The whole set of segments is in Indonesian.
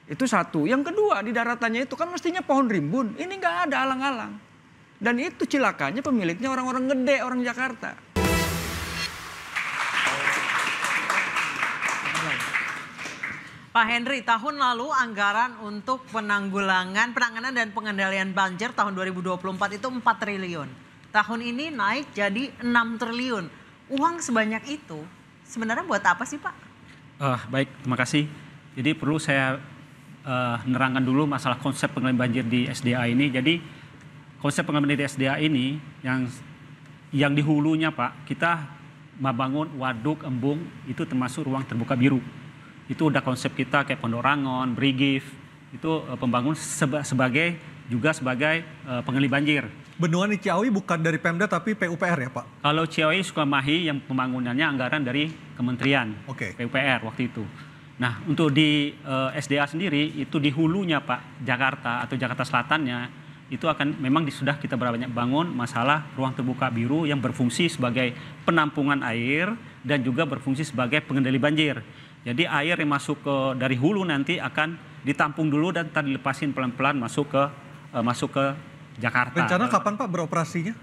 Itu satu. Yang kedua, di daratannya itu kan mestinya pohon rimbun. Ini nggak ada alang-alang. Dan itu cilakanya pemiliknya orang-orang gede, orang Jakarta. Pak Henry, tahun lalu anggaran untuk penanganan dan pengendalian banjir tahun 2024 itu 4 triliun. Tahun ini naik jadi 6 triliun. Uang sebanyak itu sebenarnya buat apa sih Pak? Baik, terima kasih. Jadi perlu saya nerangkan dulu masalah konsep pengendalian banjir di SDA ini. Jadi konsep pengendalian di SDA ini yang di hulunya Pak, kita membangun waduk, embung, itu termasuk ruang terbuka biru. Itu udah konsep kita kayak Pondok Rangon, Brigif, itu pembangun sebagai pengendali banjir. Bendungan di Ciawi bukan dari Pemda tapi PUPR ya Pak? Kalau Ciawi Sukamahi yang pembangunannya anggaran dari Kementerian PUPR waktu itu. Nah untuk di SDA sendiri itu di hulunya Pak, Jakarta atau Jakarta Selatannya itu akan memang sudah kita banyak bangun masalah ruang terbuka biru yang berfungsi sebagai penampungan air dan juga berfungsi sebagai pengendali banjir. Jadi air yang masuk dari hulu nanti akan ditampung dulu dan dilepasin pelan-pelan masuk ke Jakarta. Rencana kapan Pak beroperasinya?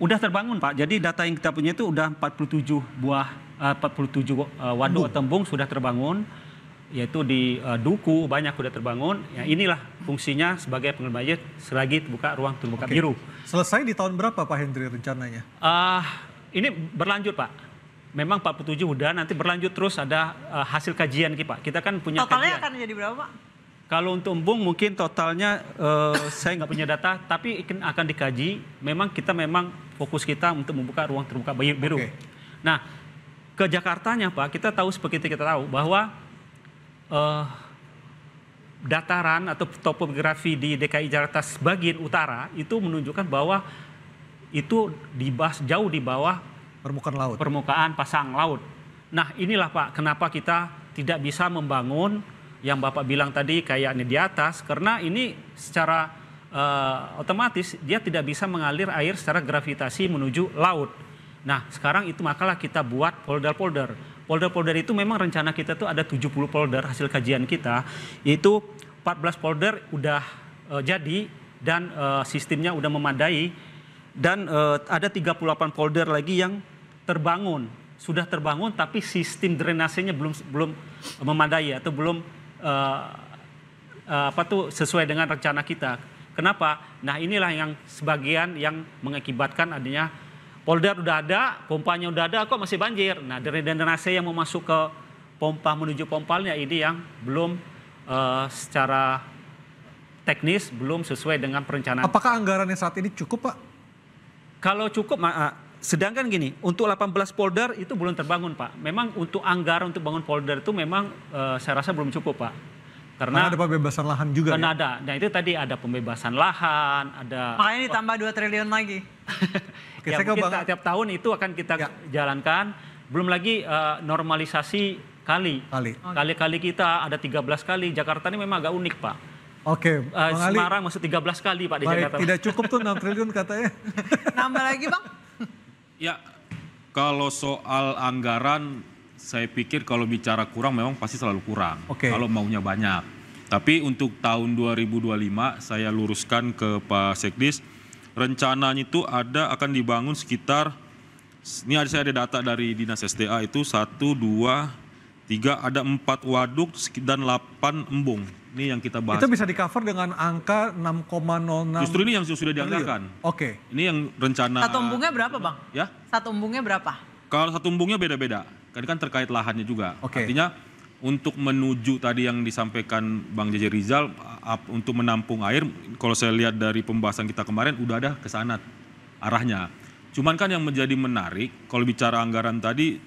Udah terbangun Pak. Jadi data yang kita punya itu udah 47 waduk atau embung sudah terbangun, yaitu di Duku banyak sudah terbangun. Ya inilah fungsinya sebagai pengendali banjir selagi terbuka ruang terbuka biru. Selesai di tahun berapa Pak Hendri rencananya? Ini berlanjut Pak. Memang 47 udah, nanti berlanjut terus ada hasil kajian Pak. Kita kan punya totalnya kajian. Akan jadi berapa Pak? Kalau untuk embung mungkin totalnya saya nggak punya data, tapi akan dikaji. Memang fokus kita untuk membuka ruang terbuka biru. Nah, ke Jakartanya Pak, kita tahu seperti kita tahu bahwa dataran atau topografi di DKI Jakarta sebagian utara itu menunjukkan bahwa itu jauh di bawah permukaan pasang laut. Nah, inilah Pak, kenapa kita tidak bisa membangun yang Bapak bilang tadi kayaknya di atas, karena ini secara otomatis dia tidak bisa mengalir air secara gravitasi menuju laut. Nah sekarang itu makalah kita buat polder-polder. Polder-polder itu memang rencana kita tuh ada 70 polder hasil kajian kita, yaitu 14 polder udah jadi dan sistemnya udah memadai, dan ada 38 polder lagi yang sudah terbangun tapi sistem drainasenya belum memadai atau belum sesuai dengan rencana kita. Kenapa? Nah inilah yang sebagian yang mengakibatkan adanya polder udah ada, pompanya udah ada, kok masih banjir. Nah drainase yang mau masuk ke pompa menuju pompalnya ini yang belum secara teknis belum sesuai dengan perencanaan. Apakah anggarannya saat ini cukup Pak? Kalau cukup, sedangkan gini, untuk 18 polder itu belum terbangun Pak. Memang untuk anggaran untuk bangun polder itu memang saya rasa belum cukup Pak. Karena ada pembebasan lahan juga ya? Ada. Nah itu tadi ada pembebasan lahan, ada... Makanya ditambah 2 triliun lagi. Ya, mungkin tiap tahun itu akan kita jalankan. Belum lagi normalisasi kali kita ada 13 kali. Jakarta ini memang agak unik Pak. Semarang masuk 13 kali Pak di Jakarta. Tidak cukup tuh 6 triliun katanya. Nambah lagi Bang? Ya, kalau soal anggaran, saya pikir kalau bicara kurang memang pasti selalu kurang. Kalau maunya banyak. Tapi untuk tahun 2025 saya luruskan ke Pak Sekdis, rencananya itu akan dibangun sekitar, ini saya ada data dari Dinas SDA itu 1, 2, 3, ada 4 waduk dan 8 embung. Ini yang kita bahas. Itu bisa di-cover dengan angka 6,06. Justru ini yang sudah dianggarkan. Ini yang rencana. Satu embungnya berapa Bang? Ya? Satu embungnya berapa? Kalau satu embungnya beda-beda. Kan terkait lahannya juga. Artinya untuk menuju tadi yang disampaikan Bang JJ Rizal, untuk menampung air, kalau saya lihat dari pembahasan kita kemarin udah ada ke sana arahnya. Cuman kan yang menjadi menarik kalau bicara anggaran tadi,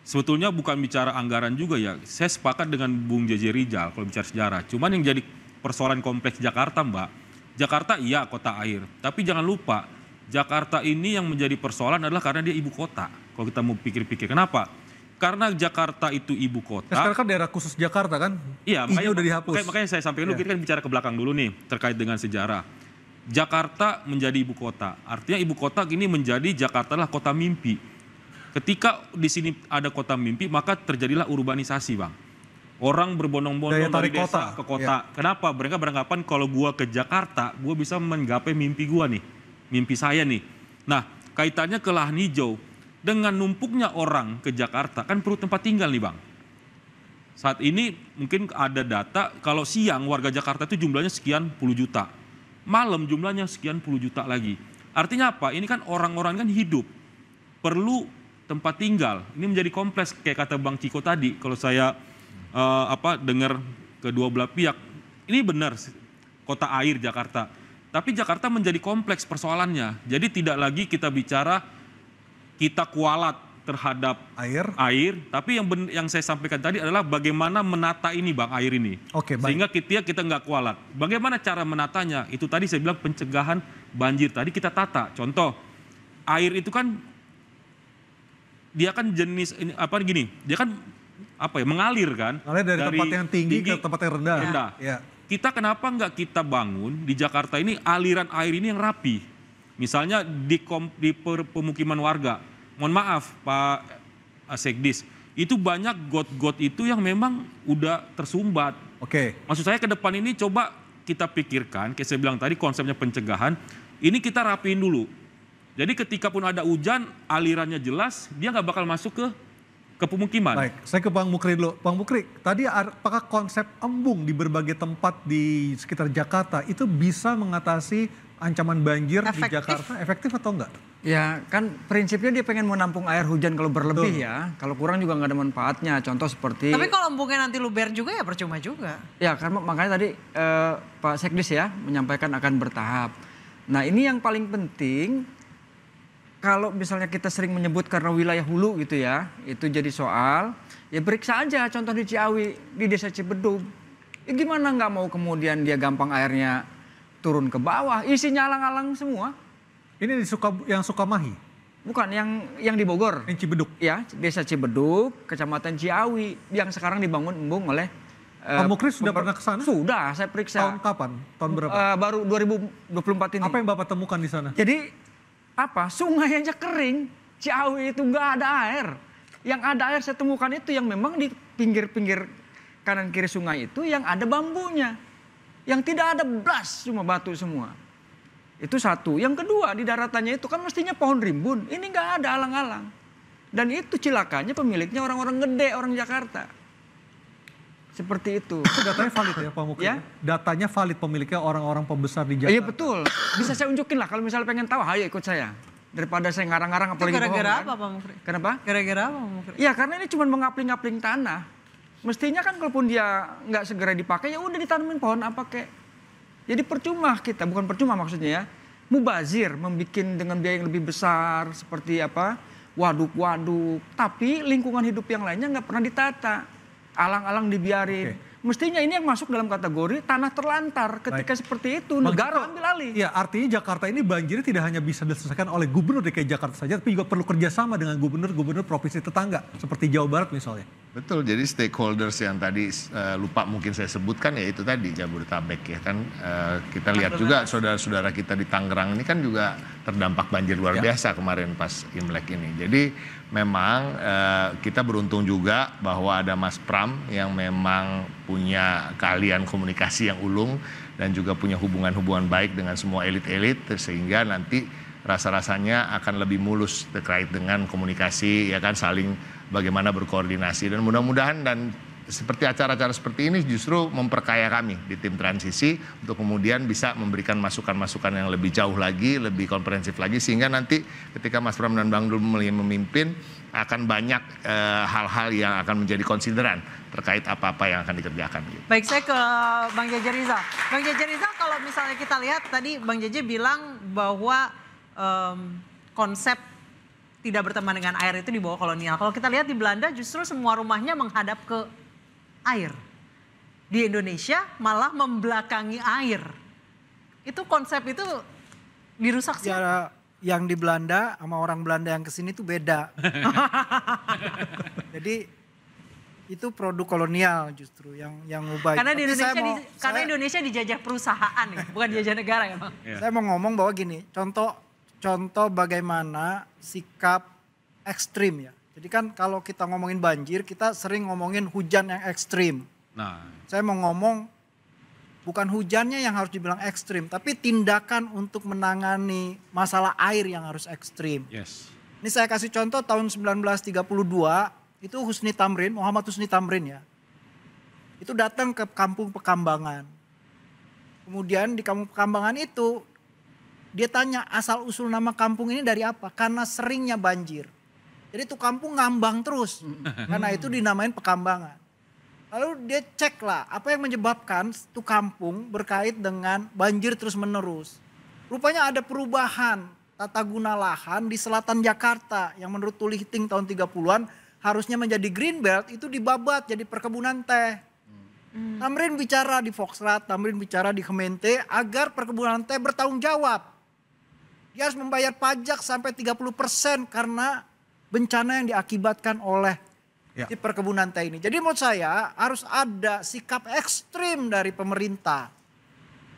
sebetulnya bukan bicara anggaran juga ya. Saya sepakat dengan Bung JJ Rizal kalau bicara sejarah. Cuman yang jadi persoalan kompleks Jakarta Mbak, Jakarta iya kota air, tapi jangan lupa Jakarta ini yang menjadi persoalan adalah karena dia ibu kota. Kalau kita mau pikir-pikir, kenapa? Karena Jakarta itu ibu kota. Sekarang kan daerah khusus Jakarta kan? Iya, makanya udah dihapus. Makanya saya sampaikan dulu, kita kan bicara ke belakang dulu nih terkait dengan sejarah. Jakarta menjadi ibu kota, artinya ibu kota ini menjadi Jakarta lah kota mimpi. Ketika di sini ada kota mimpi, maka terjadilah urbanisasi Bang. Orang berbondong-bondong dari desa ke kota. Ya. Kenapa? Mereka beranggapan kalau gua ke Jakarta, gua bisa menggapai mimpi gua nih. Mimpi saya nih. Nah, kaitannya ke lahan hijau. Dengan numpuknya orang ke Jakarta, kan perlu tempat tinggal nih Bang. Saat ini mungkin ada data, kalau siang warga Jakarta itu jumlahnya sekian puluh juta. Malam jumlahnya sekian puluh juta lagi. Artinya apa? Ini kan orang-orang kan hidup. Perlu tempat tinggal. Ini menjadi kompleks kayak kata Bang Ciko tadi. Kalau saya dengar kedua belah pihak, ini benar kota air Jakarta. Tapi Jakarta menjadi kompleks persoalannya. Jadi tidak lagi kita bicara kita kualat terhadap air, tapi yang saya sampaikan tadi adalah bagaimana menata ini Bang, air ini. Oke, baik. Sehingga kita nggak kualat. Bagaimana cara menatanya? Itu tadi saya bilang pencegahan banjir. Tadi kita tata. Contoh, air itu kan dia kan jenis dia kan mengalir kan. Mengalir dari tempat yang tinggi ke tempat yang rendah. Ya. Kita kenapa nggak kita bangun di Jakarta ini aliran air ini yang rapi? Misalnya di pemukiman warga. Mohon maaf Pak Sekdis, itu banyak got-got itu yang memang udah tersumbat. Oke. Maksud saya ke depan ini coba kita pikirkan, kayak saya bilang tadi konsepnya pencegahan, ini kita rapiin dulu. Jadi ketika pun ada hujan, alirannya jelas, dia nggak bakal masuk ke pemukiman. Baik, saya ke Bang Mukri dulu. Bang Mukri, tadi apakah konsep embung di berbagai tempat di sekitar Jakarta itu bisa mengatasi ancaman banjir di Jakarta? Efektif atau enggak? Ya kan prinsipnya dia pengen menampung air hujan kalau berlebih ya. Kalau kurang juga nggak ada manfaatnya. Contoh seperti... Tapi kalau embungnya nanti luber juga ya percuma juga. Ya karena makanya tadi Pak Sekdis ya menyampaikan akan bertahap. Nah ini yang paling penting, kalau misalnya kita sering menyebut karena wilayah hulu gitu ya, itu jadi soal, ya periksa aja contoh di Ciawi, di desa Cibedug. Ya gimana nggak mau kemudian dia gampang airnya turun ke bawah, isinya alang-alang semua. Ini yang Sukamahi? Bukan, yang di Bogor. Yang Cibedug? Ya, desa Cibedug, kecamatan Ciawi, yang sekarang dibangun embung oleh... Pak Mukri sudah pernah ke sana? Sudah, saya periksa. Tahun kapan? Tahun berapa? Baru 2024 ini. Apa yang Bapak temukan di sana? Jadi, sungai aja kering, Ciawi itu nggak ada air. Yang ada air saya temukan itu yang memang di pinggir-pinggir kanan kiri sungai itu yang ada bambunya. Yang tidak ada blas, cuma batu semua. Itu satu. Yang kedua, di daratannya itu kan mestinya pohon rimbun. Ini nggak ada alang-alang. Dan itu cilakanya pemiliknya orang-orang gede, orang Jakarta. Seperti itu. Itu datanya valid ya Pak Mukri? Ya? Datanya valid pemiliknya orang-orang pembesar di Jakarta? Iya betul. Bisa saya unjukin lah kalau misalnya pengen tahu, ayo ikut saya. Daripada saya ngarang-ngarang apalagi bohong. Gara-gara kan? apa Pak Mukri? Kenapa? Gara-gara apa Pak Mukri? Ya karena ini cuma mengapling-apling tanah. Mestinya kan kalaupun dia nggak segera dipakai, ya udah ditanemin pohon apa kek. Jadi percuma kita, bukan percuma maksudnya ya. Mubazir, membuat dengan biaya yang lebih besar seperti apa, waduk-waduk. Tapi lingkungan hidup yang lainnya nggak pernah ditata. Alang-alang dibiarin. Mestinya ini yang masuk dalam kategori tanah terlantar. Ketika seperti itu, negara ambil alih. Iya, artinya Jakarta ini banjirnya tidak hanya bisa diselesaikan oleh Gubernur DKI Jakarta saja, tapi juga perlu kerjasama dengan gubernur-gubernur provinsi tetangga, seperti Jawa Barat misalnya. Betul, jadi stakeholders yang tadi lupa mungkin saya sebutkan ya itu tadi Jabodetabek ya kan. Kita lihat juga saudara-saudara kita di Tangerang ini kan juga terdampak banjir luar biasa kemarin pas Imlek ini. Jadi memang kita beruntung juga bahwa ada Mas Pram yang memang punya keahlian komunikasi yang ulung dan juga punya hubungan-hubungan baik dengan semua elit-elit sehingga nanti rasa-rasanya akan lebih mulus terkait dengan komunikasi ya kan, saling bagaimana berkoordinasi, dan mudah-mudahan dan seperti acara-acara seperti ini justru memperkaya kami di tim transisi untuk kemudian bisa memberikan masukan-masukan yang lebih jauh lagi, lebih komprehensif lagi, sehingga nanti ketika Mas Pram dan Bang Dul memimpin akan banyak hal-hal yang akan menjadi konsideran terkait apa-apa yang akan dikerjakan. Baik, saya ke Bang Jeje Rizal. Bang Jeje Rizal, kalau misalnya kita lihat tadi Bang Jeje bilang bahwa konsep tidak berteman dengan air itu di bawah kolonial. Kalau kita lihat di Belanda justru semua rumahnya menghadap ke air. Di Indonesia malah membelakangi air. Itu konsep itu dirusak sih. Ya, yang di Belanda sama orang Belanda yang kesini tuh beda. Jadi itu produk kolonial justru yang ubah. Karena di Indonesia karena Indonesia dijajah perusahaan ya, bukan dijajah negara ya Bang. Saya mau ngomong bahwa gini, contoh bagaimana sikap ekstrim ya Jadi kan kalau kita ngomongin banjir, kita sering ngomongin hujan yang ekstrim. Nah, Saya mau ngomong bukan hujannya yang harus dibilang ekstrim, tapi tindakan untuk menangani masalah air yang harus ekstrim. yes. Ini saya kasih contoh tahun 1932, itu Husni Tamrin, Muhammad Husni Tamrin ya. Itu datang ke kampung Pekambangan. Kemudian di kampung Pekambangan itu, dia tanya asal usul nama kampung ini dari apa? Karena seringnya banjir. Jadi itu kampung ngambang terus, karena itu dinamain Pekambangan. Lalu dia cek lah apa yang menyebabkan itu kampung berkait dengan banjir terus menerus. Rupanya ada perubahan tata guna lahan di selatan Jakarta yang menurut Tuliting tahun 30-an harusnya menjadi green belt itu dibabat jadi perkebunan teh. Tamrin bicara di Foxtrot, Tamrin bicara di Kemente agar perkebunan teh bertanggung jawab. Dia harus membayar pajak sampai 30% karena bencana yang diakibatkan oleh di perkebunan teh ini. Jadi menurut saya harus ada sikap ekstrim dari pemerintah.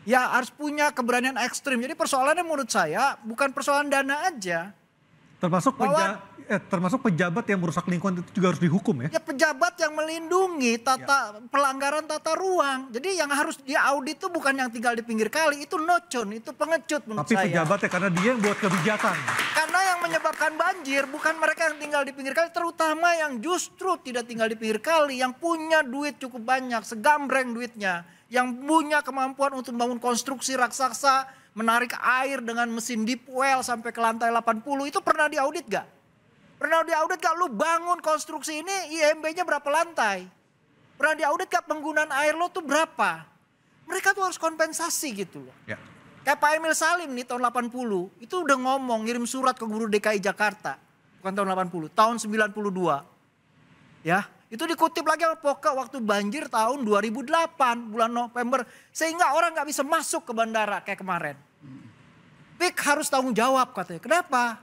Ya harus punya keberanian ekstrim. Jadi persoalannya menurut saya bukan persoalan dana aja. Termasuk pejabat yang merusak lingkungan itu juga harus dihukum ya? Ya pejabat yang melindungi pelanggaran tata ruang. Jadi yang harus diaudit itu bukan yang tinggal di pinggir kali. Itu nocon, itu pengecut menurut saya. Tapi pejabatnya karena dia yang buat kebijakan. Karena yang menyebabkan banjir bukan mereka yang tinggal di pinggir kali. Terutama yang justru tidak tinggal di pinggir kali. Yang punya duit cukup banyak, segambreng duitnya. Yang punya kemampuan untuk membangun konstruksi raksasa, menarik air dengan mesin deep well sampai ke lantai 80. Itu pernah diaudit gak? Pernah diaudit gak lu bangun konstruksi ini IMB-nya berapa lantai? Pernah diaudit gak penggunaan air lo tuh berapa? Mereka tuh harus kompensasi gitu loh. Ya. Kayak Pak Emil Salim nih tahun 80, itu udah ngomong ngirim surat ke guru DKI Jakarta. Bukan tahun 80, tahun 92. Ya, itu dikutip lagi sama Poke waktu banjir tahun 2008 bulan November. Sehingga orang gak bisa masuk ke bandara kayak kemarin. PIK harus tanggung jawab katanya. Kenapa?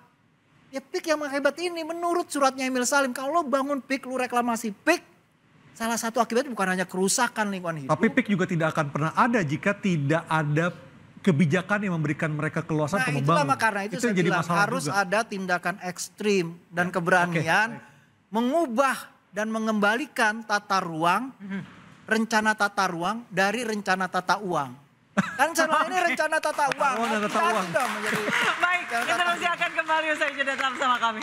Ya PIK yang hebat ini menurut suratnya Emil Salim. Kalau lo bangun PIK, lu reklamasi PIK. Salah satu akibatnya bukan hanya kerusakan lingkungan hidup. Tapi PIK juga tidak akan pernah ada jika tidak ada kebijakan yang memberikan mereka keluasan untuk membangun. Itulah karena itu saya bilang harus juga ada tindakan ekstrim dan keberanian mengubah dan mengembalikan tata ruang, rencana tata ruang dari rencana tata uang. Kan selama ini rencana tata uang. Baik, kita masih akan kembali usai jeda, tetap bersama kami.